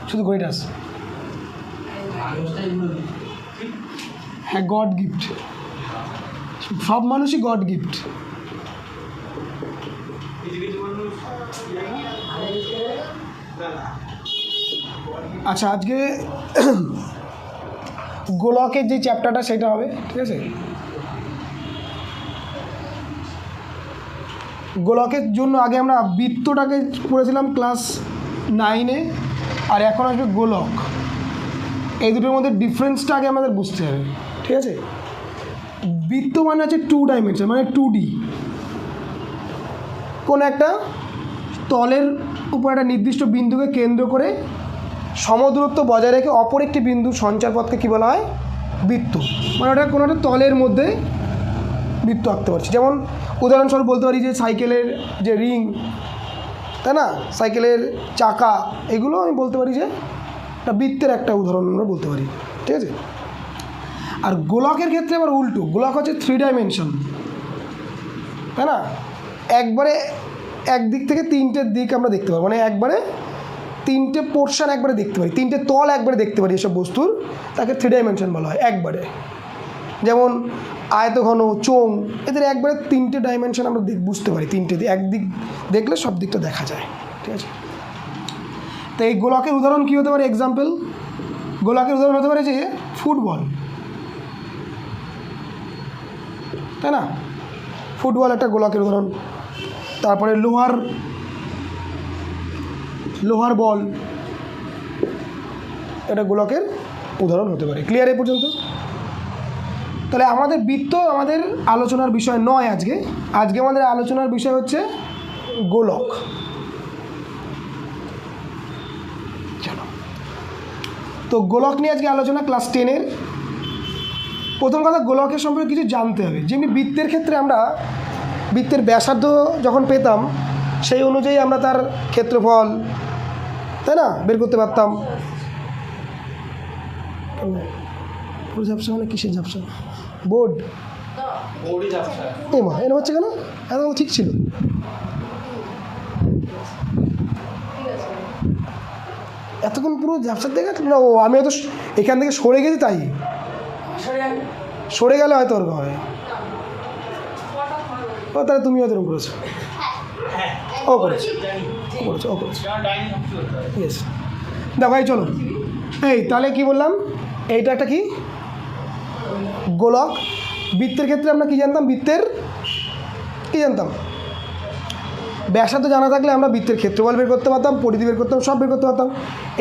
শুধু ঘড়িটা আছে। হ্যাঁ, গড গিফট, সব মানুষই গড গিফট। আচ্ছা, আজকে গোলকের যে চ্যাপ্টারটা সেটা হবে, ঠিক আছে? গোলকের জন্য আগে আমরা বৃত্তটাকে পড়েছিলাম ক্লাস 9-এ, আর এখন আসবে গোলক। এই দুটোর মধ্যে ডিফারেন্সটা আগে আমাদের বুঝতে হবে, ঠিক আছে? বৃত্ত মানে হচ্ছে 2 ডাইমেনশন, মানে 2D। কোনো একটা তলের উপর একটা নির্দিষ্ট বিন্দুকে কেন্দ্র করে সমদূরত্ব বজায় রেখে অপর একটি বিন্দুর সঞ্চারপথকে কী বলা হয়? বৃত্ত। মানে ওটা কোনো একটা তলের মধ্যে বৃত্ত আঁকতে পারছি। যেমন উদাহরণস্বরূপ বলতে পারি যে সাইকেলের যে রিং, তাই না, সাইকেলের চাকা, এগুলো আমি বলতে পারি যে একটা বৃত্তের একটা উদাহরণ আমরা বলতে পারি, ঠিক আছে? আর গোলকের ক্ষেত্রে আবার উল্টো, গোলক হচ্ছে 3 ডাইমেনশন, তাই না? একবারে একদিক থেকে 3টে দিক আমরা দেখতে পাবো, মানে একবারে 3টে পোর্শন একবারে দেখতে পারি, 3টে তল একবারে দেখতে পারি এসব বস্তুর, তাকে 3 ডাইমেনশন বলা হয় একবারে। যেমন আয়তঘন, চোঙ, এদের একবারে 3টে ডাইমেনশন আমরা বুঝতে পারি, 3টে একদিক দেখলে সব দিকটা দেখা যায়, ঠিক আছে? তো এই গোলকের উদাহরণ কী হতে পারে? এক্সাম্পল, গোলকের উদাহরণ হতে পারে যে ফুটবল, তাই না? ফুটবল একটা গোলকের উদাহরণ। তারপরে লোহার বল, এটা গোলকের উদাহরণ হতে পারে। ক্লিয়ার এ পর্যন্ত? তাহলে আমাদের বৃত্ত আমাদের আলোচনার বিষয় নয় আজকে। আজকে আমাদের আলোচনার বিষয় হচ্ছে গোলক। চলো, তো গোলক নিয়ে আজকে আলোচনা ক্লাস 10-এর। প্রথম কথা, গোলকের সম্পর্কে কিছু জানতে হবে। যেমনি বৃত্তের ক্ষেত্রে আমরা বৃত্তের ব্যাসার্ধ যখন পেতাম, সেই অনুযায়ী আমরা তার ক্ষেত্রফল, তাই না, বের করতে পারতাম। পুরো ঝাপসা মানে কিসের ঝাপসা? বোর্ড এমা এরকম হচ্ছে কেন? একদম ঠিক ছিল। এতক্ষণ পুরো ঝাপসার দেখা না। ও, আমি হয়তো এখান থেকে সরে গেছি, তাই সরে গেলে হয়তো ওরকম হয়। ও, তাহলে তুমি হয়তো এরকম করেছো। ও করেছো, ও করেছো। ইয়েস, দেখো ভাই, চলো। এই তাহলে কি বললাম? এইটা একটা কি গোলক। বৃত্তের ক্ষেত্রে আমরা কি জানতাম? বৃত্তের কি জানতাম? ব্যাসার্ধ জানা থাকলে আমরা বৃত্তের ক্ষেত্রফল বের করতে পারতাম, পরিধি বের করতাম, সব বের করতে পারতাম।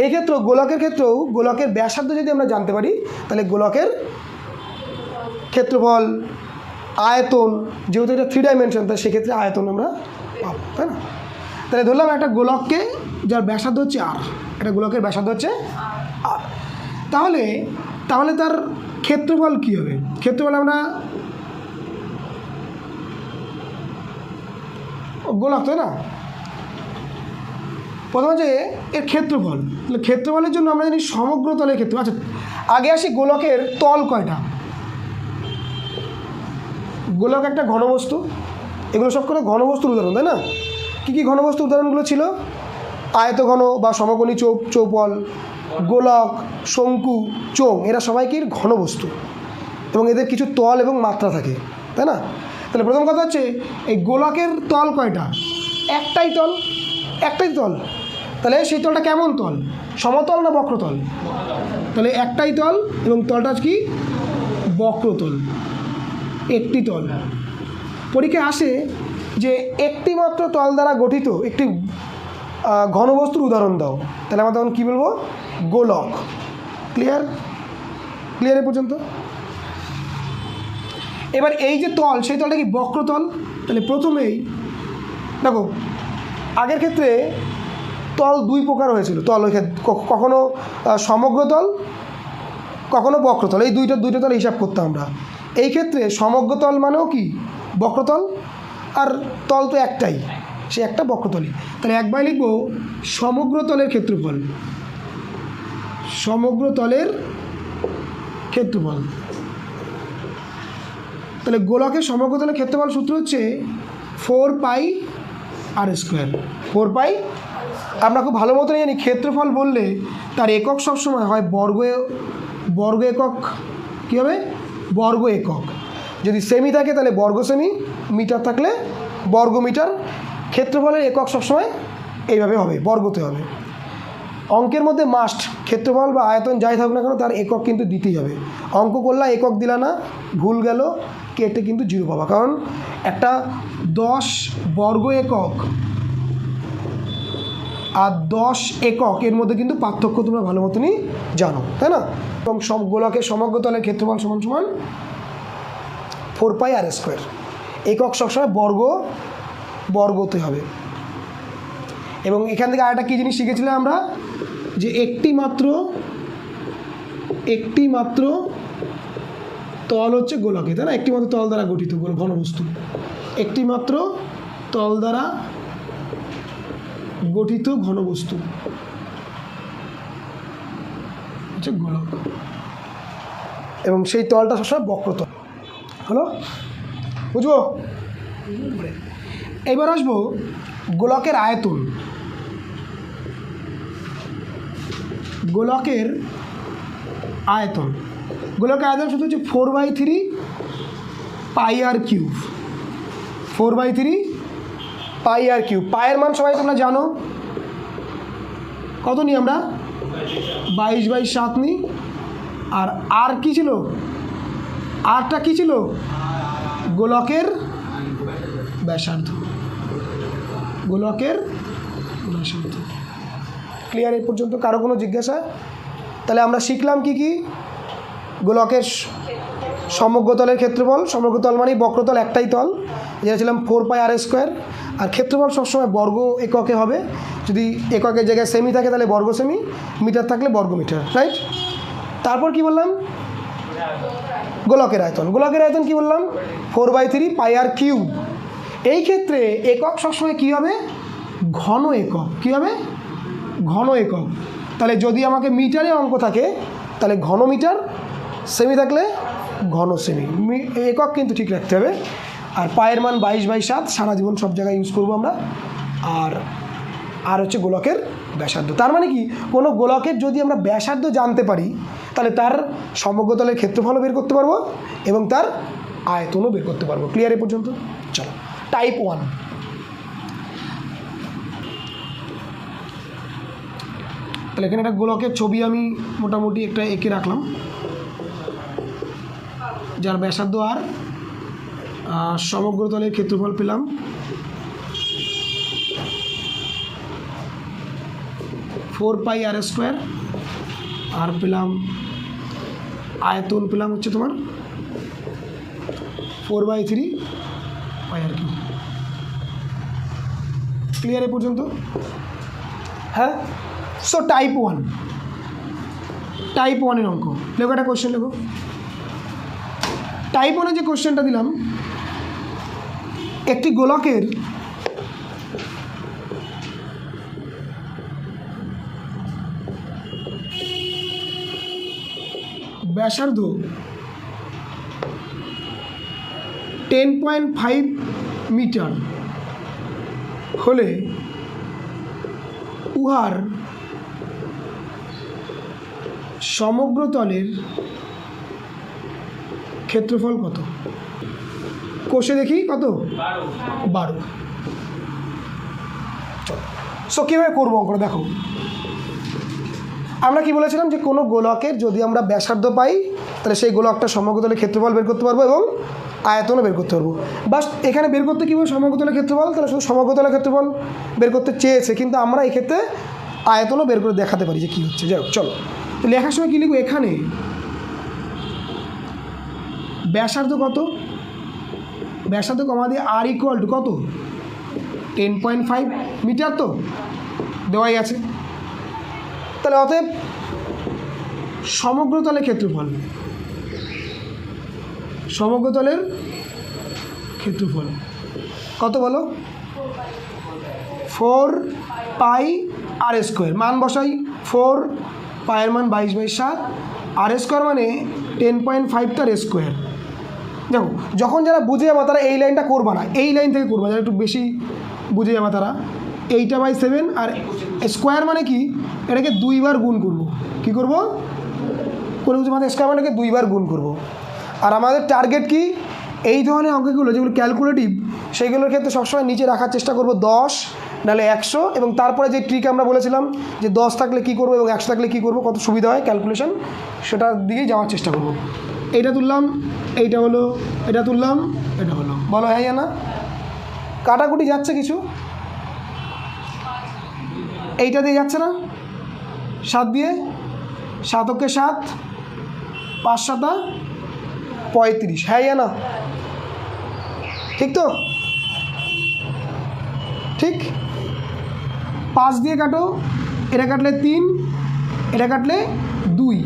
এই ক্ষেত্রে গোলকের ক্ষেত্রেও গোলকের ব্যাসার্ধ যদি আমরা জানতে পারি, তাহলে গোলকের ক্ষেত্রফল, আয়তন, যেহেতু এটা 3 ডাইমেনশন, তাই সেক্ষেত্রে আয়তন আমরা পাবো, তাই না? তাহলে ধরলাম একটা গোলককে, যার ব্যাসার্ধ হচ্ছে আর, একটা গোলকের ব্যাসার্ধ হচ্ছে আর। তাহলে তার ক্ষেত্রফল কী হবে? ক্ষেত্রফল আমরা গোলক, তাই না? প্রথমে যে এর ক্ষেত্রফল, তাহলে ক্ষেত্রফলের জন্য আমরা জানি সমগ্র তলের ক্ষেত্র। আচ্ছা, আগে আসি গোলকের তল কয়টা। গোলক একটা ঘনবস্তু, এগুলো সব করে ঘনবস্তুর উদাহরণ, তাই না? কী কী ঘনবস্তুর উদাহরণগুলো ছিল? আয়তঘন বা সমকোণী চৌপল, গোলক, শঙ্কু, চোঙ, এরা সবাই কি ঘনবস্তু, এবং এদের কিছু তল এবং মাত্রা থাকে, তাই না? তাহলে প্রথম কথা হচ্ছে, এই গোলকের তল কয়টা? একটাই তল, একটাই তল। তাহলে সেই তলটা কেমন তল? সমতল না বক্রতল? তাহলে একটাই তল, এবং তলটা কি? বক্রতল, একটি তল। পরীক্ষায় আসে যে একটি মাত্র তল দ্বারা গঠিত একটি ঘনবস্তুর উদাহরণ দাও, তাহলে আমরা তখন কী বলবো? গোলক। ক্লিয়ার এ পর্যন্ত? এবার এই যে তল, সেই তলটা কি বক্রতল? তাহলে প্রথমেই দেখো, আগের ক্ষেত্রে তল 2 প্রকার হয়েছিল। তল ওই ক্ষেত্রে কখনো সমগ্র তল, কখনো বক্রতল, এই দুইটা তল হিসাব করতাম আমরা। এই ক্ষেত্রে সমগ্র তল মানেও কি? বক্রতল, আর তল তো একটাই, সে একটা বক্রতলই। তাহলে একবার লিখব সমগ্র তলের ক্ষেত্রফল, সমগ্র তলের ক্ষেত্রফল। তাহলে গোলকের সমগ্র তলের ক্ষেত্রফল সূত্র হচ্ছে 4 পাই আর স্কোয়ার, 4 পাই আমরা খুব ভালো মতনই জানি ক্ষেত্রফল বললে তার একক সবসময় হয় বর্গ একক। কী হবে? বর্গ একক। যদি সেমি থাকে তাহলে বর্গ সেমি, মিটার থাকলে বর্গ মিটার। ক্ষেত্রফলের একক সবসময় এইভাবে হবে, বর্গতে হবে। অঙ্কের মধ্যে মাস্ট ক্ষেত্রফল বা আয়তন যাই থাকুক না কেন তার একক কিন্তু দিতেই হবে। অঙ্ক করলা একক দিলা না, ভুল গেল, কেটে কিন্তু 0 পাবা। কারণ একটা 10 বর্গ একক আর 10 একক এর মধ্যে কিন্তু পার্থক্য তোমরা ভালো মতনই জানো, তাই না? এবং গোলকের সমগ্র তলের ক্ষেত্রফল সমান সমান 4πr²। একক সবসময় বর্গতে হবে। এবং এখান থেকে আরেকটা কী জিনিস শিখেছিলাম আমরা, যে একটি মাত্র তল হচ্ছে গোলকে, তাই না? একটি মাত্র তল দ্বারা গঠিত ঘনবস্তু, একটি মাত্র তল দ্বারা গঠিত ঘনবস্তু হচ্ছে গোলক, এবং সেই তলটা সবসময় বক্রতল। হলো, বুঝবো? এবার আসবো গোলকের আয়তন। গোলকের আয়তন শুধু হচ্ছে 4/3 πr³। 4/3 πr³। পায়ের মান সবাই তোমরা জানো কত নিই আমরা? 22/7 নিই। আর কি ছিল? আরটা কি ছিল? গোলকের ব্যাসার্ধ। ক্লিয়ার এই পর্যন্ত? কারো কোনো জিজ্ঞাসা? তাহলে আমরা শিখলাম কি কি? গোলকের সমগ্র তলের ক্ষেত্রফল, সমগ্র তল মানেই বক্রতল একটাই তল, যেটা ছিলাম 4πr²। আর ক্ষেত্রফল সবসময় বর্গ এককে হবে। যদি এককের জায়গায় সেমি থাকে তাহলে বর্গ সেমি, মিটার থাকলে বর্গ মিটার, রাইট? তারপর কি বললাম? গোলকের আয়তন কি বললাম? 4/3 πr³। এই ক্ষেত্রে একক সবসময় কী হবে? ঘন একক। কী হবে? ঘন একক। তাহলে যদি আমাকে মিটারে অঙ্ক থাকে তাহলে ঘন মিটার, সেমি থাকলে ঘন সেমি। একক কিন্তু ঠিক রাখতে হবে। আর পায়ের মান 22/7 সারা জীবন সব জায়গায় ইউজ করবো আমরা। আর হচ্ছে গোলকের ব্যাসার্ধ। তার মানে কি, কোনো গোলকের যদি আমরা ব্যাসার্ধ জানতে পারি তাহলে তার সমগ্রতলের ক্ষেত্রফলও বের করতে পারবো এবং তার আয়তনও বের করতে পারবো। ক্লিয়ার এই পর্যন্ত? চলো, টাইপ 1। তাহলে এখানে একটা গোলকের ছবি আমি মোটামুটি একটা এঁকে রাখলাম, যার ব্যাসার্ধ আর সমগ্র তলের ক্ষেত্রফল পেলাম 4πr²। আর পেলাম আয়তন পেলাম হচ্ছে তোমার 4/3 πr³। ক্লিয়ার এ পর্যন্ত? হ্যাঁ। সো টাইপ 1 এর অঙ্ক লেখো, একটা কোশ্চেন লেখো। টাইপ 1 যে কোশ্চেনটা দিলাম, একটি গোলকের ব্যাসার্ধ 10.5 মিটার হলে উহার সমগ্র তলের ক্ষেত্রফল কত? কোষে দেখি কত? 12। চলো, সো কীভাবে করবো অঙ্কটা দেখো। আমরা কি বলেছিলাম যে কোনো গোলকের যদি আমরা ব্যাসার্ধ পাই তাহলে সেই গোলকটা সমগ্র তলের ক্ষেত্রফল বের করতে পারবো এবং আয়তনও বের করতে পারবো। বাস এখানে বের করতে কী বলবো? সমগ্র তলের ক্ষেত্রফল। তাহলে শুধু সমগ্র তলের ক্ষেত্রফল বের করতে চেয়েছে, কিন্তু আমরা এই ক্ষেত্রে আয়তনও বের করে দেখাতে পারি যে কী হচ্ছে। যাই হোক, চলো তো লেখার সময় কী লিখবো? এখানে ব্যাসার্ধ কত? ব্যাসার্ধ কমা দিয়ে আর ইকুয়াল টু কত? 10.5 মিটার তো দেওয়াই আছে। তাহলে অতএব সমগ্র তলের ক্ষেত্রফল, সমগ্র তলের ক্ষেত্রফল কত বলো? 4πr²। মান বসাই, 4 পায়ের মান 22/7, r² মানে 10.5 তার স্কোয়ার। দেখো, যখন যারা বুঝে যাবে তারা এই লাইনটা করবা না, এই লাইন থেকে করবা, যারা একটু বেশি বুঝে যাবে তারা 8/7 আর স্কোয়ার মানে কি এটাকে 2 বার গুণ করব। কি করব? কোনো কিছু মানে স্কোয়ার মানে 2 বার গুণ করব। আর আমাদের টার্গেট কি এই ধরনের অঙ্কগুলো যেগুলো ক্যালকুলেটিভ সেইগুলোর ক্ষেত্রে সবসময় নিচে রাখার চেষ্টা করব 10 নাহলে 100 এবং তারপরে যে ট্রিক আমরা বলেছিলাম যে 10 থাকলে কী করবো এবং 100 থাকলে কী করবো, কত সুবিধা হয় ক্যালকুলেশন, সেটার দিকেই যাওয়ার চেষ্টা করব। এইটা তুললাম, এইটা হলো, এটা তুললাম, এটা হলো, বলো হ্যাঁ না? কাটাকুটি যাচ্ছে কিছু? এইটা দিয়ে যাচ্ছে না? 7 দিয়ে, 7 ওকে 7, 5 7 35, হ্যাঁ না? ঠিক তো? ঠিক। 5 দিয়ে কাটো, এটা কাটলে 3, এটা কাটলে 2,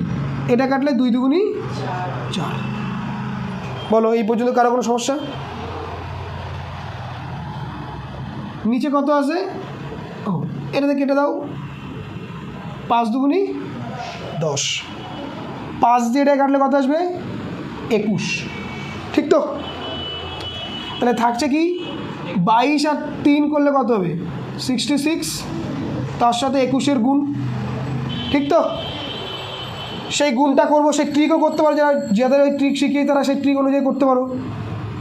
এটা কাটলে 2 2 4। বলো এই পর্যন্ত কারো কোনো সমস্যা? নিচে কত আছে? ও এটাতে কেটে দাও, 5 2 10। 5 দিয়ে এটা কাটলে কত আসবে? 21। ঠিক তো? তাহলে থাকছে কি 22 আর 3 করলে কত হবে? 66, তার সাথে 21-এর গুণ। ঠিক তো? সেই গুণটা করবো, সেই ট্রিকও করতে পারো, যাদের ওই ট্রিক শিখিয়ে তারা সেই ট্রিক অনুযায়ী করতে পারো।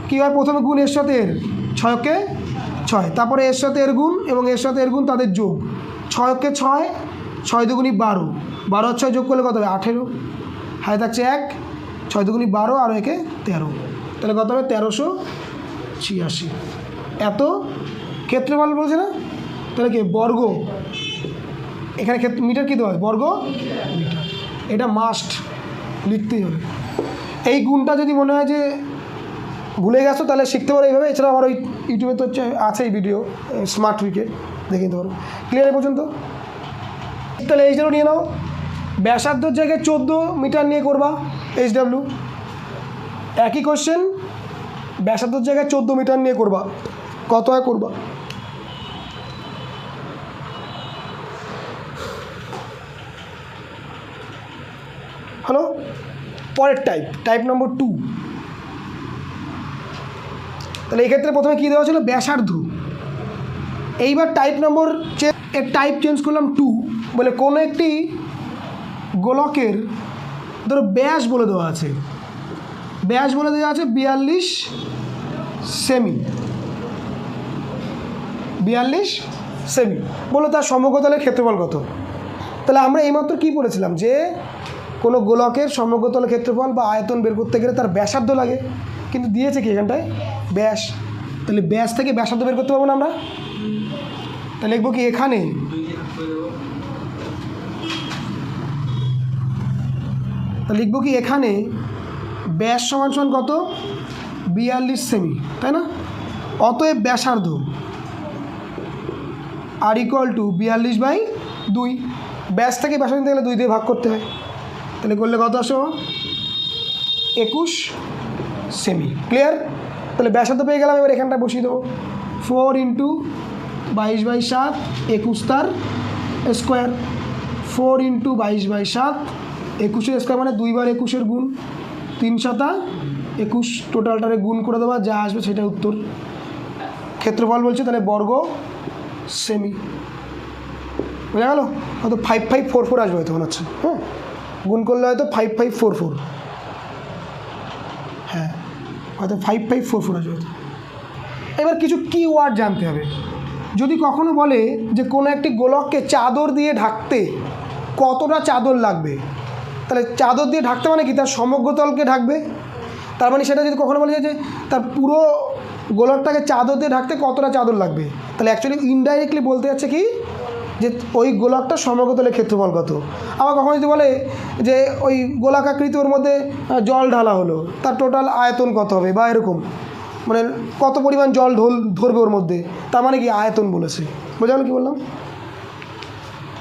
কী হয়? প্রথমে গুণ এর সাথে এর, 6কে 6, তারপরে এর সাথে এর গুণ এবং এর সাথে এর গুণ তাদের যোগ, 6কে 6, 6 2 12, 12 আর 6 যোগ করলে কত হবে? 18। হাতে থাকছে 1, 6 2 12 আর একে 13, তাহলে কত হবে? 1386। এত ক্ষেত্রফল বলছে না? তাহলে কি বর্গ, এখানে মিটার কী দেওয়া হয়? বর্গ মিটার। এটা মাস্ট লিখতেই হবে। এই গুণটা যদি মনে হয় যে ভুলে গেছো তাহলে শিখতে পারো এইভাবে। এছাড়া আমার ওই ইউটিউবে তো আছে এই ভিডিও, স্মার্ট ট্রিকে দেখে নিতে পারো। ক্লিয়ার এই পর্যন্ত? তাহলে এইচডাব্লিউ নিয়ে নাও। ব্যাসার্ধর জায়গায় 14 মিটার নিয়ে করবা এইচডাব্লিউ। একই কোশ্চেন, ব্যাসার্ধর জায়গায় 14 মিটার নিয়ে করবা, কত হয় করবা। হ্যালো, পরের টাইপ নম্বর 2। তাহলে এক্ষেত্রে প্রথমে কী দেওয়া ছিল? ব্যাসার্ধ। এইবার টাইপ নম্বর টাইপ চেঞ্জ করলাম 2, বলে কোনো একটি গোলকের ধরো ব্যাস বলে দেওয়া আছে, ব্যাস বলে দেওয়া আছে 42 সেমি, 42 সেমি, বলো তার সমগ্রতলের ক্ষেত্রফল কত। তাহলে আমরা এইমাত্র কী পড়েছিলাম যে কোনো গোলকের সমগ্রতলের ক্ষেত্রফল বা আয়তন বের করতে গেলে তার ব্যাসার্ধ লাগে, কিন্তু দিয়েছে কি এখানটায়? ব্যাস। তাহলে ব্যাস থেকে ব্যাসার্ধ বের করতে পারবো না আমরা? তাহলে লিখবো কি এখানে এখানে ব্যাস সমান সমান কত? 42 সেমি, তাই না? অতএব ব্যাসার্ধ আর ইকুয়াল টু 42/2। ব্যাস থেকে ব্যাসার্ধ নিতে গেলে 2 দিয়ে ভাগ করতে হয়, তাহলে করলে কত আসো? 21 সেমি। ক্লিয়ার? তাহলে ব্যাসার্ধ পেয়ে গেলাম। এবার এখানটা বসিয়ে দেবো, 4 × 22/7, 21 তার স্কোয়ার, 4 × 22/7, 21-এর স্কোয়ার মানে 2 বার 21-এর গুণ, 3 7 21, টোটালটারে গুণ করে দেওয়া, যা আসবে সেটা উত্তর। ক্ষেত্রফল বলছে, তাহলে বর্গ সেমি। বোঝা গেল? হয়তো 5544 আসবে হয়তো মনে হচ্ছে। হ্যাঁ, গুণ করলে হয়তো 5544, হ্যাঁ হয়তো 5544 আসবে হয়তো। এবার কিছু কিওয়ার্ড জানতে হবে। যদি কখনো বলে যে কোনো একটি গোলককে চাদর দিয়ে ঢাকতে কতটা চাদর লাগবে, তাহলে চাদর দিয়ে ঢাকতে মানে কি? তার সমগ্রতলকে ঢাকবে। তার মানে সেটা যদি কখনো বলে যে তার পুরো গোলকটাকে চাদর দিয়ে ঢাকতে কতটা চাদর লাগবে, তাহলে অ্যাকচুয়ালি ইনডাইরেক্টলি বলতে যাচ্ছে কি যে ওই গোলকটা সমগ্রতলের ক্ষেত্রফল কত। আবার কখনো যদি বলে যে ওই গোলাকাকৃতি ওর মধ্যে জল ঢালা হলো, তার টোটাল আয়তন কত হবে, বা এরকম মানে কত পরিমাণ জল ধরবে ওর মধ্যে, তার মানে কি আয়তন বলেছে। বোঝা গেল কী বললাম?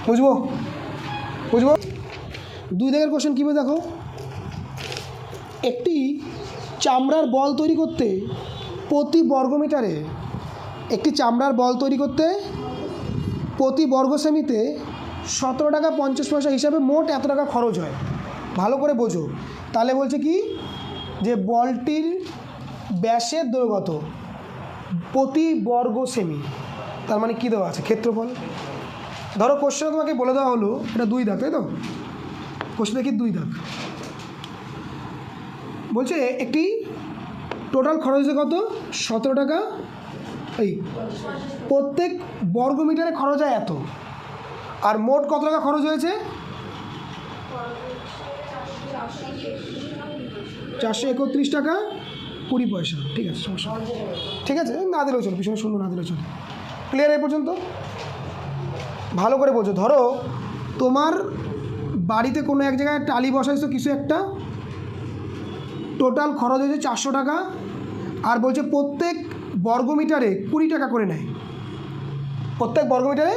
বুঝবো? 2 দাগের কোশ্চেন কীভাবে দেখো, একটি চামড়ার বল তৈরি করতে প্রতি বর্গমিটারে, একটি চামড়ার বল তৈরি করতে প্রতি বর্গ সেমিতে 17 টাকা 50 পয়সা হিসাবে মোট এত টাকা খরচ হয়। ভালো করে বোঝো। তাহলে বলছে কি যে বলটির ব্যাসের দৈর্ঘ্য কত প্রতি বর্গ সেমি, তার মানে কী দেওয়া আছে? ক্ষেত্রফল। ধরো কোশ্চেনে তোমাকে বলে দেওয়া হলো এটা 2 দাগ, তাই তো? কোশ্চেনে কি 2 দাগ বলছে একটি টোটাল খরচ হয়েছে কত? 17 টাকা। এই প্রত্যেক বর্গ মিটারে খরচ হয় এত, আর মোট কত টাকা খরচ হয়েছে? 431 টাকা 20 পয়সা। ঠিক আছে, সমস্যা ঠিক আছে, না দিলেও চলো, পিছনে শূন্য না দিলেও চলো। ক্লিয়ার এই পর্যন্ত? ভালো করে বোঝো। ধরো তোমার বাড়িতে কোনো এক জায়গায় টালি বসাইছো কিছু একটা, টোটাল খরচ হয়েছে 400 টাকা, আর বলছে প্রত্যেক বর্গমিটারে 20 টাকা করে নেয়, প্রত্যেক বর্গমিটারে।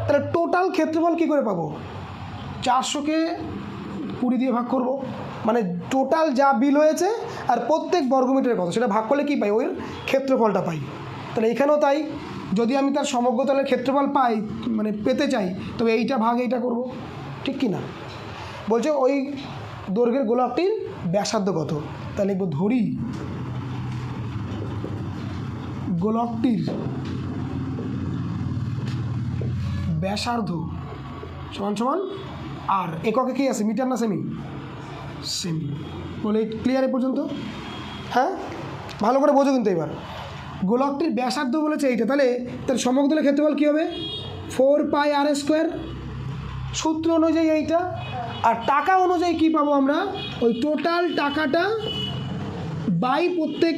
তাহলে টোটাল ক্ষেত্রফল কী করে পাবো? 400কে 20 দিয়ে ভাগ করব, মানে টোটাল যা বিল হয়েছে আর প্রত্যেক বর্গমিটারে কত সেটা ভাগ করলে কী পাই? ওই ক্ষেত্রফলটা পাই। তাহলে এখানেও তাই, যদি আমি তার সমগ্র তলের ক্ষেত্রফল পাই, মানে পেতে চাই, তবে এইটা ভাগ এইটা করব, ঠিক কি না? বলছে ওই দৈর্ঘ্যের গোলকটির ব্যাসার্ধ কত? তাহলে লিখব ধরি গোলকটির ব্যাসার্ধ সমান সমান আর এককে কী আছে? মিটার না সেমি? সেমি। বলে ক্লিয়ার এ পর্যন্ত? হ্যাঁ, ভালো করে বোঝো কিন্তু এবার। গোলকটির ব্যাসার্ধ বলেছে এইটা, তাহলে তার সমগ্র ক্ষেত্রফল কী হবে? 4 পাই আর স্কোয়ার, সূত্র অনুযায়ী এইটা। আর টাকা অনুযায়ী কী পাবো আমরা? ওই টোটাল টাকাটা বাই প্রত্যেক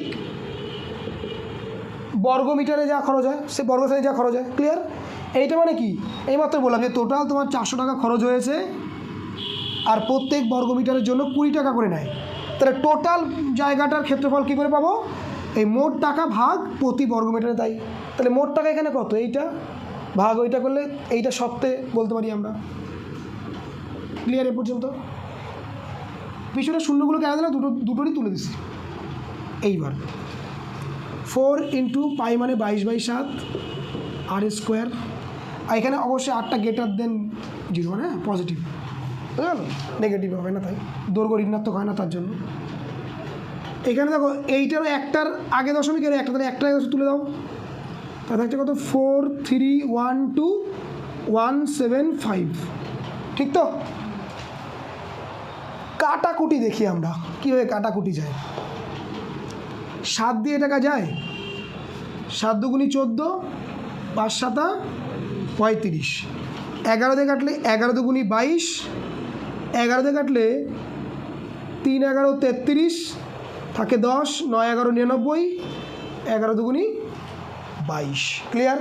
বর্গমিটারে যা খরচ হয়, সে বর্গমিটারে যা খরচ হয়। ক্লিয়ার? এইটা মানে কি? এইমাত্র বললাম যে টোটাল তোমার 400 টাকা খরচ হয়েছে, আর প্রত্যেক বর্গমিটারের জন্য 20 টাকা করে নেয়। তাহলে টোটাল জায়গাটার ক্ষেত্রফল কী করে পাবো? এই মোট টাকা ভাগ প্রতি বর্গমিটারে। তাই তাহলে মোট টাকা এখানে কত? এইটা ভাগ ওইটা করলে এইটা সত্যি বলতে পারি আমরা। ক্লিয়ার এ পর্যন্ত? পিছনে শূন্যগুলো কেন দিলাম? দুটোরই তুলে দিচ্ছি। এইবার 4 ইন্টু পাই মানে 22/7 আর স্কোয়ার, আর এখানে অবশ্যই 8টা গ্রেটার দেন 0, মানে পজিটিভ, বুঝতে গেল? নেগেটিভ হবে না, তাই দৈর্ঘ্য ঋণাত্মক হয় না, তার জন্য। এখানে দেখো এইটারও একটার আগে দশমিক, এর একটা, তাহলে একটা তুলে দাও, তা থাকছে কত? 4312175, ঠিক তো? কাটাকুটি দেখি আমরা কীভাবে কাটাকুটি যায়। 7 দিয়ে টাকা যায়, 7 দুগুনি 14, 5 7 35, 11 দিয়ে কাটলে 11 দুগুনি 22, 11 দিয়ে কাটলে 3 11 33, থাকে 10, 9 11 99, 11 দুগুনি 22। ক্লিয়ার?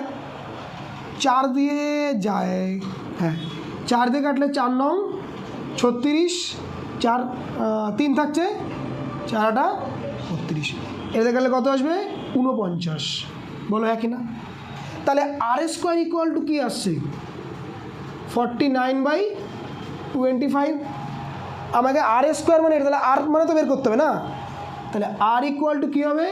4 দিয়ে যায়, হ্যাঁ, 4 দিয়ে কাটলে 4 9 36, 4 3 থাকছে, 4 8 32, এতে গেলে কত আসবে? 49। বলো হ্যাঁ কি না? তাহলে আর স্কোয়ার ইকুয়াল টু কী আসছে? 49/25। আমাকে আর স্কোয়ার মানে এটা, তাহলে আর মানে তো বের করতে হবে না? তাহলে আর ইকুয়াল টু কী হবে?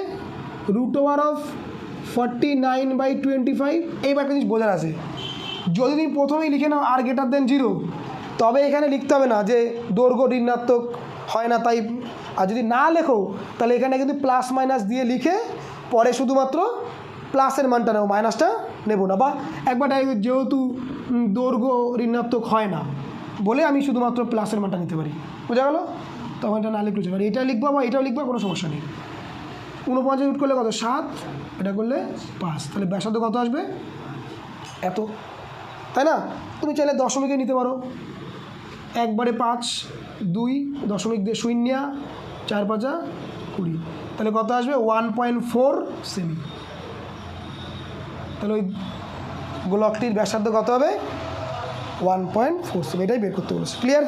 √49/25। এইবার একটা জিনিস বোঝার আছে, যদি তুমি প্রথমেই লিখে নাও আর গ্রেটার দেন 0, তবে এখানে লিখতে হবে না যে দৈর্ঘ্য ঋণাত্মক হয় না তাই। আর যদি না লেখো তাহলে এখানে কিন্তু প্লাস মাইনাস দিয়ে লিখে পরে শুধুমাত্র প্লাসের মানটা নেবো, মাইনাসটা নেবো না, বা একবার যেহেতু দৈর্ঘ্য ঋণাত্মক হয় না বলে আমি শুধুমাত্র প্লাসের মানটা নিতে পারি, বোঝা গেল? তখন এটা না লিখলে চলে, এটা লিখবো বা এটাও লিখবো, কোনো সমস্যা নেই। 49 রুট করলে কত? 7, এটা করলে 5, তাহলে ব্যাসার্ধ কত আসবে? এত, তাই না? তুমি চাইলে দশমিকে নিতে পারো, 1/5, 2 দশমিক দিয়ে 0, 4 5 20, তাহলে কত আসবে? 1.4 সেমি। তাহলে ওই গোলকটির ব্যাসার্ধ কত হবে? 1.4 সেমি। এটাই বের করতে বলেছে। ক্লিয়ার?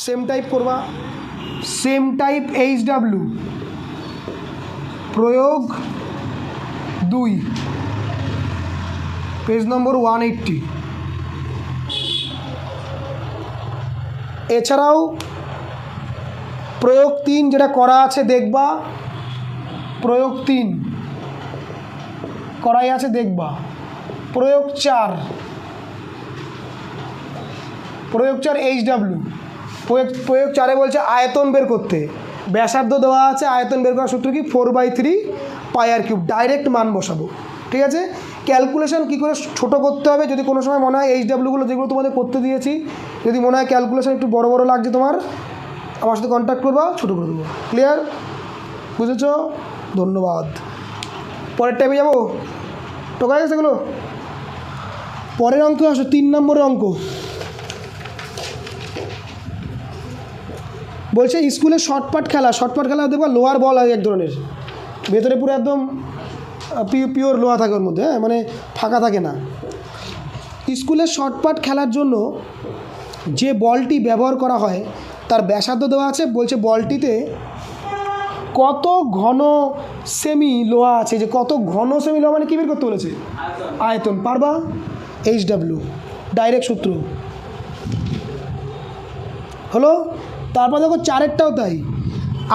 সেম টাইপ করবা, সেম টাইপ HW প্রয়োগ 2, পেজ নম্বর 180। এছাড়াও প্রয়োগ 3 যেটা করা আছে দেখবা, প্রয়োগ 3 করাই আছে দেখবা। প্রয়োগ 4 HW, প্রয়োগ 4-এ বলছে আয়তন বের করতে। ব্যাসার্ধ দেওয়া আছে, আয়তন বের করার সূত্র কি? 4/3 পাই আর কিউব। ডাইরেক্ট মান বসাবো, ঠিক আছে। ক্যালকুলেশন কী করে ছোট করতে হবে, যদি কোনো সময় মনে হয় এইচডাব্লিউগুলো যেগুলো তোমাদের করতে দিয়েছি, যদি মনে হয় ক্যালকুলেশন একটু বড় বড় লাগছে তোমার, আমার সাথে কন্ট্যাক্ট করবা, ছোটো করে দেবো। ক্লিয়ার? বুঝেছো? ধন্যবাদ। পরের টাইপে যাবো, টোকা গেছে এগুলো। পরের অঙ্ক আসো, 3 নম্বরের অঙ্ক। বলছে স্কুলে শর্টপাট খেলা দেখবা লোহার বল হয় এক ধরনের, ভেতরে পুরো একদম পিওর লোহা থাকে ওর মধ্যে, হ্যাঁ, মানে ফাঁকা থাকে না। স্কুলে শর্টপাট খেলার জন্য যে বলটি ব্যবহার করা হয় তার ব্যাসার্ধ দেওয়া আছে। বলছে বলটিতে কত ঘন সেমি লোহা আছে, যে কত ঘন সেমি লোহা মানে কী বের করতে বলেছে? আয়তন। পারবা? এইচডাব্লিউ, ডাইরেক্ট সূত্র হলো। তারপর দেখো 4টাও তাই,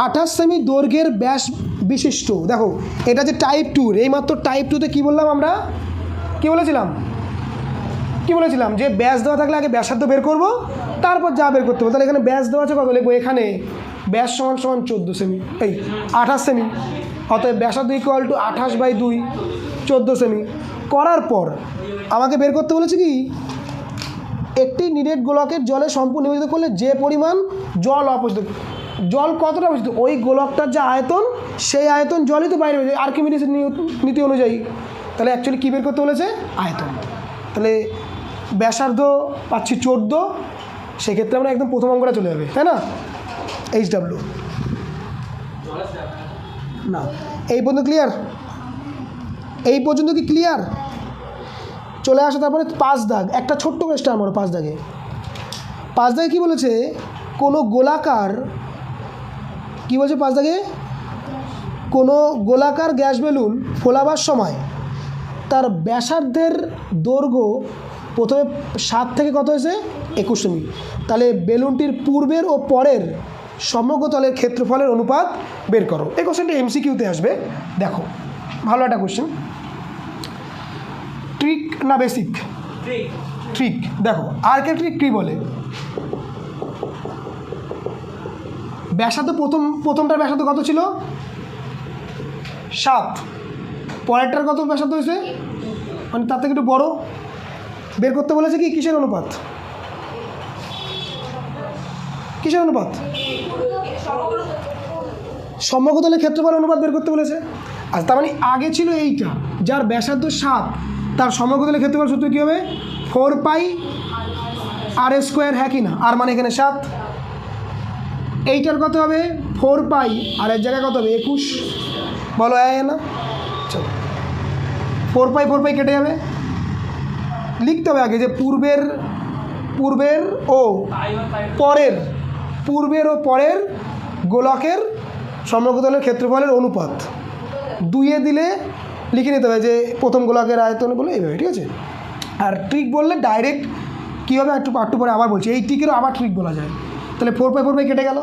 28 সেমি দৈর্ঘ্যের ব্যাস বিশিষ্ট। দেখো এটা যে টাইপ 2, এইমাত্র টাইপ 2তে কী বললাম আমরা, কী বলেছিলাম যে ব্যাস দেওয়া থাকলে আগে ব্যাসার্ধ বের করব, তারপর যা বের করতে হবে। তাহলে এখানে ব্যাস দেওয়া আছে কত, লিখবো এখানে ব্যাস সমান 14 সেমি, 28 সেমি, অতএব ব্যাসার্ধ ইকুয়াল টু 28/2, 14 সেমি। করার পর আমাকে বের করতে বলেছে কি, একটি নিরেট গোলকের জলে সম্পূর্ণ নিবেদিত করলে যে পরিমাণ জল অপস্থিত, জল কতটা অপস্থিত, ওই গোলকটার যে আয়তন, সেই আয়তন জলই তো বাইরে হয়ে যায় আর্কিমিডিসের নীতি অনুযায়ী। তাহলে অ্যাকচুয়ালি কী বের করতে বলেছে? আয়তন। তাহলে ব্যাসার্ধ পাচ্ছি 14, সেক্ষেত্রে আমরা একদম প্রথম অঙ্কটা চলে যাবে, তাই না? এইচডাব্লিউ না। এই পর্যন্ত ক্লিয়ার? এই পর্যন্ত কি ক্লিয়ার? চলে আসে তারপরে 5 দাগ, একটা ছোট্ট করে স্টার মারো 5 দাগে। 5 দাগে কী বলেছে, কোনো গোলাকার, কী বলছে 5 দাগে, কোনো গোলাকার গ্যাস বেলুন ফোলাবার সময় তার ব্যাসার্ধের দৈর্ঘ্য প্রথমে 7 থেকে কত হয়েছে, 21 সেমি। তাহলে বেলুনটির পূর্বের ও পরের সমগ্র তলের ক্ষেত্রফলের অনুপাত বের করো। এই কোশ্চেনটা এমসিকিউতে আসবে। দেখো ভালো একটা কোশ্চেন। ট্রিক না বেসিক? ট্রিক। দেখো আর্কের ট্রিক কী বলে, ব্যাসার্ধ প্রথমটার ব্যাসার্ধ কত ছিল? 7, পরেরটার কত ব্যাসার্ধ হয়েছে, মানে তার থেকে একটু বড়। বের করতে বলেছে কি, কিসের অনুপাত? সমগ্র তলের ক্ষেত্রফল অনুপাত বের করতে বলেছে। আচ্ছা, তার মানে আগে ছিল এইটা, যার ব্যাসার্ধ 7, তার সমগ্র তলের ক্ষেত্রফল সূত্র কী হবে? 4πr², হ্যাঁ কি না? আর মানে এখানে 7। এইটার কত হবে? 4π, আর এর জায়গায় কত হবে? 21। বলো না? চলো 4π কেটে যাবে। লিখতে হবে আগে যে পূর্বের ও পরের গোলকের সমগ্র তলের ক্ষেত্রফলের অনুপাত 2 দিলে লিখে নিতে হবে যে প্রথম গোলকের আয়তন বলে, এইভাবে। ঠিক আছে? আর ট্রিক বললে ডাইরেক্ট কী হবে, একটু পরে আবার বলছি, এই ট্রিকেরও আবার ট্রিক বলা যায়। তাহলে 4π কেটে গেল।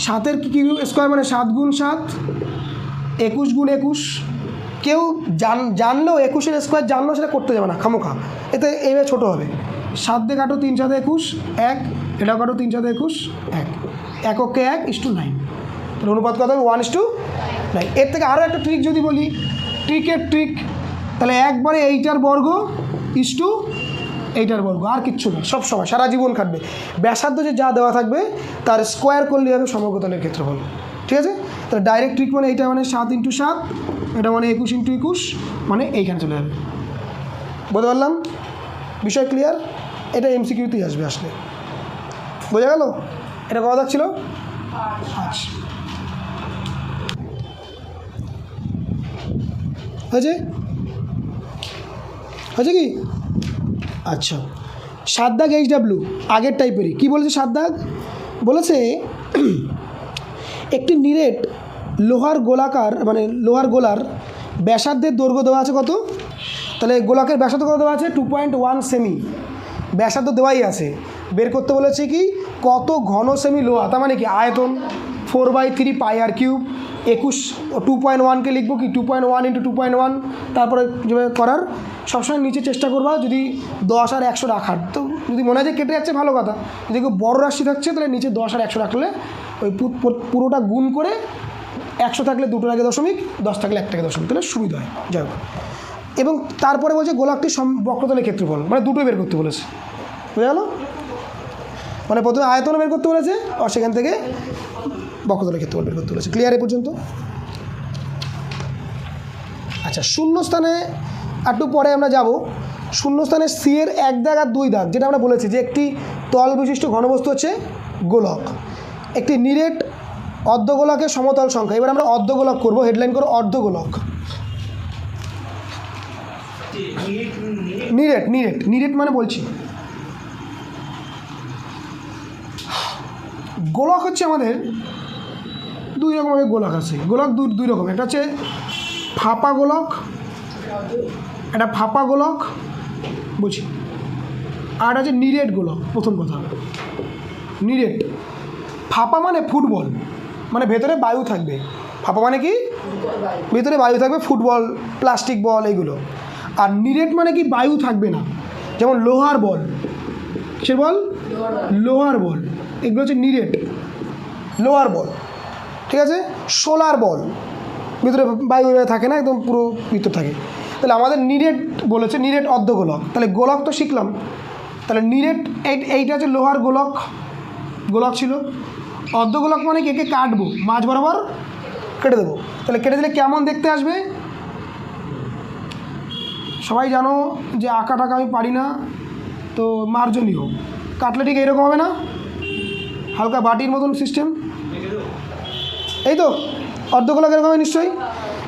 7-এর কি স্কোয়ার মানে 7 × 7, 21 × 21। কেউ জানলেও 21-এর স্কোয়ার জানলেও সেটা করতে যাবে না খামোখা, এতে এইভাবে ছোটো হবে। 7 দিয়ে কাটো, 3 × 7 = 21, 1, এটাও কাটো, 3 × 7 = 21, 1, এককে 1:9। তাহলে অনুপাত কত হবে? 1:9। এর থেকে আরও একটা ট্রিক যদি বলি, ট্রিক, তাহলে একবারে 8টার বর্গ = 8টার বর্গ, আর কিচ্ছু না, সব সময় সারা জীবন খাটবে। ব্যাসার্ধ যে যা দেওয়া থাকবে তার স্কোয়ার করলে হবে সমগ্র তলের ক্ষেত্রফল। ঠিক আছে? তাহলে ডাইরেক্ট ট্রিক মানে এইটা, মানে 7 × 7, এটা মানে 21 × 21, মানে এইখানে চলে যাবে। বলতে পারলাম? বিষয় ক্লিয়ার? এটা এমসিকিউতেই আসবে আসলে। বোঝা গেল? এটা কত দাগ ছিল? 5। হয়েছে কি? আচ্ছা, 7 দাগ এইচডাব্লিউ, আগের টাইপেরই। কী বলেছে 7 দাগ? বলেছে একটি নিরেট লোহার গোলার ব্যাসার্ধের দৈর্ঘ্য দেওয়া আছে কত? তাহলে গোলকের ব্যাসার্ধ কত দেওয়া আছে? 2.1 সেমি ব্যাসার্ধ দেওয়াই আছে। বের করতে বলেছে কি, কত ঘন সেমি লোহা, তার মানে কি আয়তন 4/3πr³। 21 2.1কে লিখবো কি 2.1 × 2.1, তারপরে যেভাবে করার সবসময় নিচে চেষ্টা করবা যদি 10 আর 100 রাখার। তো যদি মনে হয় যে কেটে যাচ্ছে ভালো কথা, যদি কেউ বড়ো রাশি থাকছে তাহলে নিচে 10 আর 100 রাখলে ওই পুরোটা গুণ করে 100 থাকলে 2টার আগে দশমিক, 10 থাকলে 1টার আগে দশমিক, তাহলে সুবিধা হয়। যাই হোক, এবং তারপরে বলছে গোলকটির বক্রতলের ক্ষেত্রফল, মানে দুটোই বের করতে বলেছে। বুঝা গেল? মানে প্রথমে আয়তন বের করতে বলেছে আর সেখান থেকে বক্রতলের ক্ষেত্রফল বের করতে বলেছে। ক্লিয়ার এ পর্যন্ত? আচ্ছা, শূন্যস্থানে একটু পরে আমরা যাব। শূন্যস্থানে সি এর 1 দাগ আর 2 দাগ, যেটা আমরা বলেছি যে একটি তল বিশিষ্ট ঘনবস্তু হচ্ছে গোলক, একটি নিরেট অর্ধগোলকের সমতল সংখ্যা। এবার আমরা অর্ধগোলক করব, হেডলাইন করব অর্ধগোলক। নিরেট নিরেট নিরেট মানে বলছি গোলক হচ্ছে আমাদের দুই রকমের গোলক আছে। গোলক দুই রকম, একটা হচ্ছে ফাঁপা গোলক, একটা ফাঁপা গোলক বুঝি, আর হচ্ছে নিরেট গোলক। প্রথম কথা, নিরেট ফাঁপা মানে ফুটবল, মানে ভেতরে বায়ু থাকবে। ফাঁপা মানে কি? ভেতরে বায়ু থাকবে, ফুটবল, প্লাস্টিক বল এইগুলো। আর নিরেট মানে কি? বায়ু থাকবে না, যেমন লোহার বল। কিসের বল? লোহার বল। এগুলো হচ্ছে নিরেট, লোহার বল। ঠিক আছে? সোলার বল, ভিতরে বায়ু থাকে না, একদম পুরো ভিতর থাকে। তাহলে আমাদের নিরেট বলেছে, নিরেট অর্ধগোলক। তাহলে গোলক তো শিখলাম, তাহলে নিরেট এইটা হচ্ছে লোহার গোলক, গোলক ছিল। অর্ধগোলক মানে কি? একে কাটবো, মাঝ বরাবর কেটে দেবো। তাহলে কেটে দিলে কেমন দেখতে আসবে? সবাই জানো যে আঁকা টাকা আমি পারি না, তো মার্জনীয় কাটলে ঠিক এইরকম হবে না? হালকা বাটির মতন সিস্টেম, এই তো অর্ধগোলক এরকম হবে নিশ্চয়ই।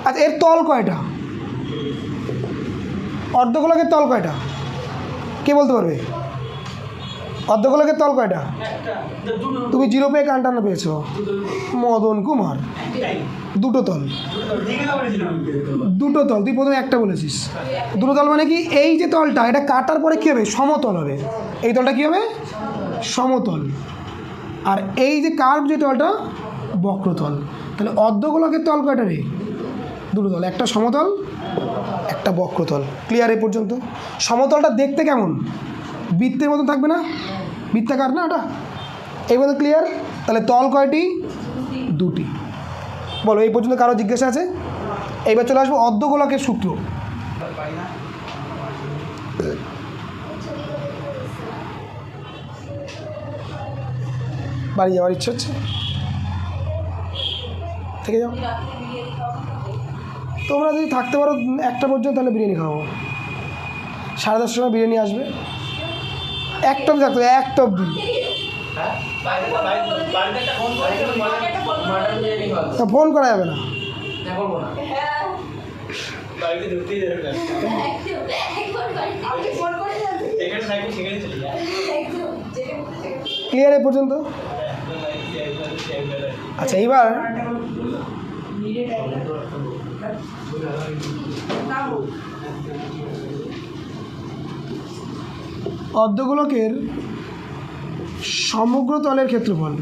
আচ্ছা, এর তল কয়টা? অর্ধগোলকের তল কয়টা? কে বলতে পারবে? অর্ধগোলকের তল কয়টা? তুমি 0 পেয়ে কান্টানা পেয়েছো। মদন কুমার, দুটো তল। দুটো তল, তুই প্রথমে একটা বলেছিস। দুটো তল মানে কি? এই যে তলটা, এটা কাটার পরে কী হবে? সমতল হবে। এই তলটা কী হবে? সমতল। আর এই যে কার্ভ যে তলটা, বক্রতল। তাহলে অর্ধগোলকের তল কয়টা রে? দুটো তল, একটা সমতল, একটা বক্রতল। ক্লিয়ার এই পর্যন্ত? সমতলটা দেখতে কেমন? বৃত্তের মতো থাকবে না? বৃত্তাকার না ওটা? এই মতো ক্লিয়ার? তাহলে তল কয়টি? দুটি। বলো, এই পর্যন্ত কারো জিজ্ঞাসা আছে? এইবার চলে আসবো অর্ধগোলকের সূত্র। বাড়ি যাওয়ার ইচ্ছে হচ্ছে? থেকে যাও। তোমরা যদি থাকতে পারো 1টা পর্যন্ত, তাহলে বিরিয়ানি খাওয়াবো। 10:30 সময় বিরিয়ানি আসবে। 1টা অবধি থাকতে হবে, 1টা অবধি। ফোন করা যাবে না। ক্লিয়ার এ পর্যন্ত? আচ্ছা, এইবার অর্ধগোলকের সমগ্র তলের ক্ষেত্রফল।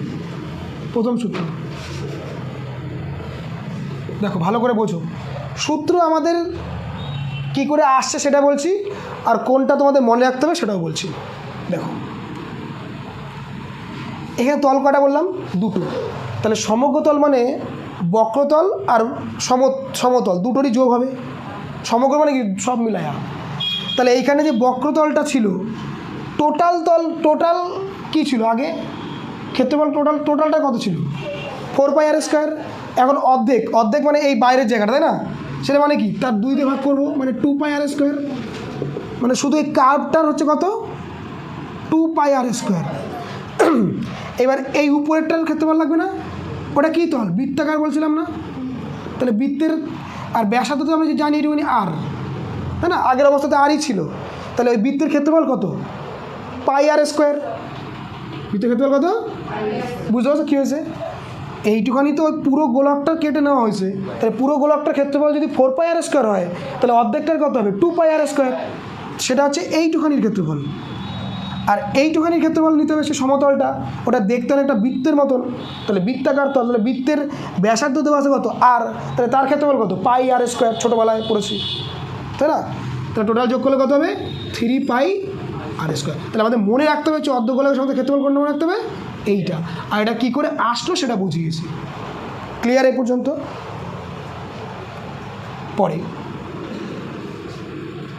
প্রথম সূত্র দেখো, ভালো করে বোঝো। সূত্র আমাদের কি করে আসছে সেটা বলছি, আর কোনটা তোমাদের মনে রাখতে হবে সেটাও বলছি। দেখো, এখানে তল কটা বললাম? দুটো। তাহলে সমগ্র তল মানে বক্রতল আর সমতল দুটোরই যোগ হবে। সমগ্র মানে কি? সব মিলায়া। তাহলে এইখানে যে বক্রতলটা ছিল, টোটাল কি ছিল আগে? ক্ষেত্রফল টোটালটা কত ছিল? 4πr²। এখন অর্ধেক মানে এই বাইরের জায়গাটা, তাই না? সেটা মানে কি? তার 2 দিয়ে ভাগ করবো, মানে 2πr²। মানে শুধু এই কার্ভটার হচ্ছে কত? 2πr²। এবার এই উপরেরটার ক্ষেত্রফল লাগবে না? ওটা কী তল? বৃত্তাকার বলছিলাম না? তাহলে বৃত্তের আর ব্যাসার্ধ তো আমরা জানি এটুকুনি আর, তাই না? আগের অবস্থাতে আরই ছিল। তাহলে ওই বৃত্তের ক্ষেত্রফল কত? πr²। বৃত্তের ক্ষেত্রফল কত? বুঝতে পারছো কী হয়েছে? এইটুখানি তো পুরো গোলকটা কেটে নেওয়া হয়েছে। তাহলে পুরো গোলকটার ক্ষেত্রফল যদি 4πr² হয়, তাহলে অর্ধেকটার কত হবে? 2πr²। সেটা হচ্ছে এইটুখানির ক্ষেত্রফল। আর এইটুখানির ক্ষেত্রফল নিতে হবে সে সমতলটা, ওটা দেখতে হবে একটা বৃত্তের মতন। তাহলে বৃত্তাকার তল, তাহলে বৃত্তের ব্যাসার্ধ দেওয়া আছে কত? আর। তাহলে তার ক্ষেত্রফল কত? πr²। ছোটোবেলায় পড়েছি, তাই না? তাহলে টোটাল যোগ করলে কত হবে? 3πr²। তাহলে আমাদের মনে রাখতে হবে হচ্ছে অর্ধগোলকের সঙ্গে ক্ষেত্রফল কোনটা মনে রাখতে হবে? এইটা। আর এটা কী করে আসলো সেটা বুঝিয়েছি। ক্লিয়ার এই পর্যন্ত? পরে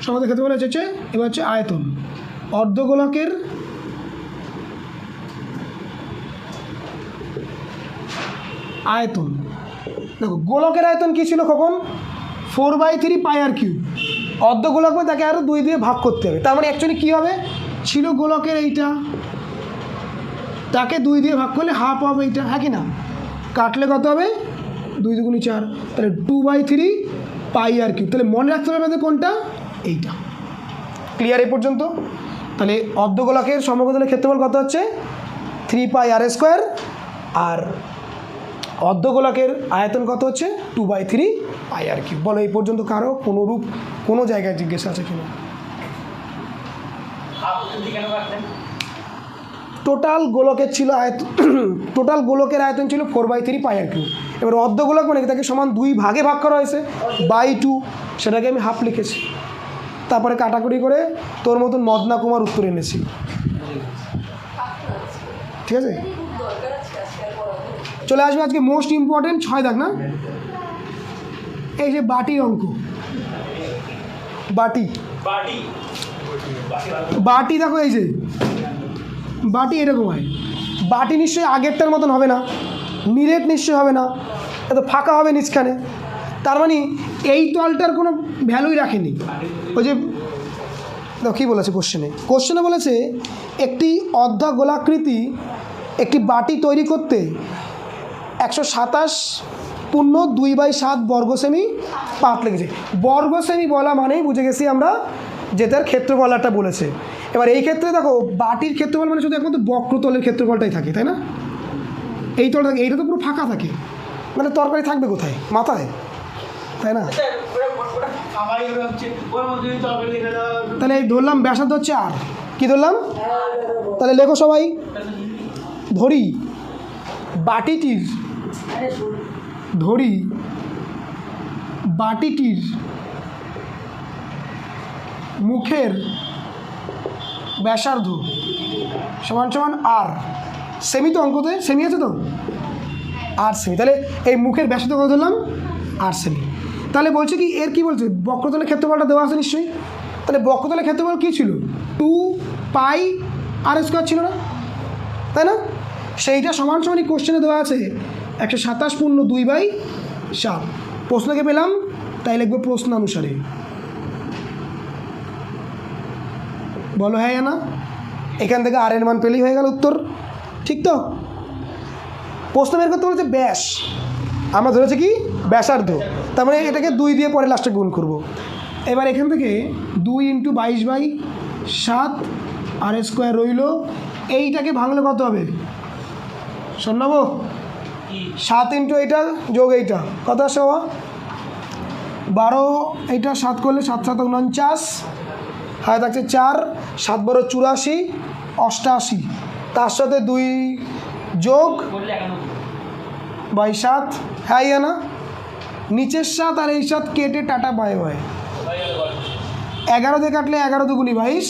সমদ্রের ক্ষেত্রফল হচ্ছে এবার হচ্ছে আয়তন। অর্ধগোলকের আয়তন, দেখো গোলকের আয়তন কী ছিল কখন? 4/3 πr3। অর্ধগোলক মানে তাকে আরও 2 দিয়ে ভাগ করতে হবে, তার মানে অ্যাকচুয়ালি কী হবে, ছিল গোলকের এইটা, তাকে 2 দিয়ে ভাগ করলে হাফ হবে এইটা, হ্যাঁ কি না? কাটলে কত হবে? 2 × 2 = 4, তাহলে 2/3 πr3। তাহলে মনে রাখতে হবে আমাদের কোনটা? এইটা। ক্লিয়ার এই পর্যন্ত? তাহলে অর্ধগোলকের সমগ্রতলের ক্ষেত্রফল কত হচ্ছে? 3πr², আর অর্ধগোলকের আয়তন কত হচ্ছে? 2/3 πr3। বলো এই পর্যন্ত কারো কোনো জায়গায় জিজ্ঞাসা আছে কিনা? টোটাল গোলকের ছিল টোটাল গোলকের আয়তন ছিল 4/3 πr3। এবার অর্ধগোলক মানে তাকে সমান 2 ভাগে ভাগ করা হয়েছে /2, সেটাকে আমি হাফ লিখেছি, তারপরে কাটাকুটি করে তোর মতন মদনা কুমার উত্তর এনেছি। ঠিক আছে, চলে আসবে আজকে মোস্ট ইম্পর্টেন্ট 6 দাগ না, এই যে বাটির অঙ্ক। বাটি দেখো, এই যে বাটি এরকম হয়। বাটি নিশ্চয়ই আগেরটার মতন হবে না, নিরেট নিশ্চয়ই হবে না, এত ফাঁকা হবে নিচখানে, তার মানে এই তলটার কোনো ভ্যালুই রাখেনি। ওই যে দেখো কী বলেছে কোশ্চেনে বলেছে একটি অর্ধগোলাকৃতি একটি বাটি তৈরি করতে 127 পূর্ণ 2/7 বর্গ সেমি পাত লেগেছে। বর্গ সেমি বলা মানেই বুঝে গেছি আমরা যে তার ক্ষেত্রফলটা বলেছে। এবার এই ক্ষেত্রে দেখো বাটির ক্ষেত্রফল মানে শুধু একমাত্র বক্রতলের ক্ষেত্রফলটাই থাকে, তাই না? এই তলটা থাকে, এইটা তো পুরো ফাঁকা থাকে, মানে তরকারি থাকবে কোথায়? মাথায়, তাই না? তাহলে এই ধরলাম ব্যাসার্ধ হচ্ছে আর, কি ধরলাম? তাহলে লেখো সবাই, ধরি বাটিটির মুখের ব্যাসার্ধ সমান সমান আর সেমি। তো অঙ্কতে সেমি আছে তো, আর সেমি। তাহলে এই মুখের ব্যাসার্ধ কত ধরলাম? আর সেমি। তাহলে বলছে কি, এর কি বলছে, বক্রতলের ক্ষেত্রফলটা দেওয়া আছে নিশ্চয়ই। তাহলে বক্রতলের ক্ষেত্রফল কী ছিল? 2πr² ছিল না, তাই না? সেইটা সমান সমানই কোশ্চেনে দেওয়া আছে 127 পূর্ণ 2/7। প্রশ্নকে পেলাম তাই লিখবো প্রশ্ন অনুসারে। বলো হ্যাঁ না? এখান থেকে আর এর মান পেলেই হয়ে গেল উত্তর, ঠিক তো? প্রশ্ন বের করতে বলেছে ব্যাস, আমরা ধরেছি কি ব্যাসার্ধ, তার মানে এটাকে 2 দিয়ে পরে লাস্টে গুণ করব। এবার এখান থেকে 2 × 22/7 r² রইল, এইটাকে ভাঙলে কত হবে? শোনাব 7 × এইটা যোগ এইটা কত আসে বাবা? 12, এইটা 7 করলে 7 × 7 = 49, হাতে থাকছে 4, 7 × 12 = 84, তার সাথে 2 যোগ 7, হ্যাঁ ইয়া না? নিচের 7 আর এই 7 কেটে টাটা বাই বাই। 11 দিয়ে কাটলে 11 × 2 = 22,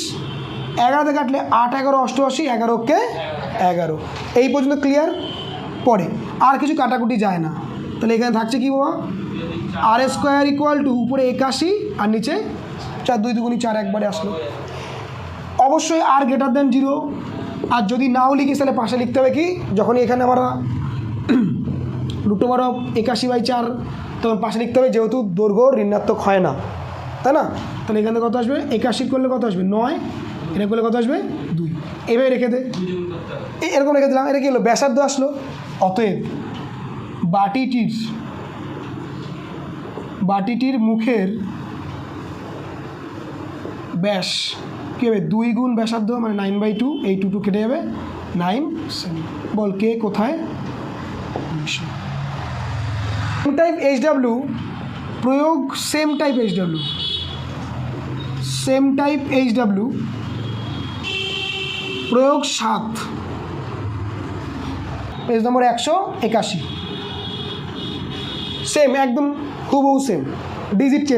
11 দিয়ে কাটলে 8 × 11 = 88, 11 কে 11। এই পর্যন্ত ক্লিয়ার? পরে আর কিছু কাটাকুটি যায় না, তাহলে এখানে থাকছে কি বাবা? r² = উপরে 81 আর নিচে 4, 2 × 2 = 4, একবারে আসলো। অবশ্যই r > 0, আর যদি নাও লিখিস তাহলে পাশে লিখতে হবে কি, যখনই এখানে আমরা √81/4 তখন পাশে লিখতে হবে, যেহেতু দৈর্ঘ্য ঋণাত্মক হয় না, তাই না? তাহলে এখানে কত আসবে? 81 করলে কত আসবে? 9, এটা করলে কত আসবে? 2। এইভাবে রেখে দে, এরকম রেখে দিলাম। এটা কি হলো? ব্যাসার্ধ আসলো। অতএব বাটিটির মুখের ব্যাস কী হবে? 2 গুণ ব্যাসার্ধ মানে 9/2, এই 2 কেটে যাবে 9 সেমি। বল কে কোথায়? সেম টাইপ HW প্রয়োগ, সেম টাইপ HW প্রয়োগ 7, পেজ নম্বর 181। সেম, একদম হুবহু সেম, ডিজিট চেঞ্জ।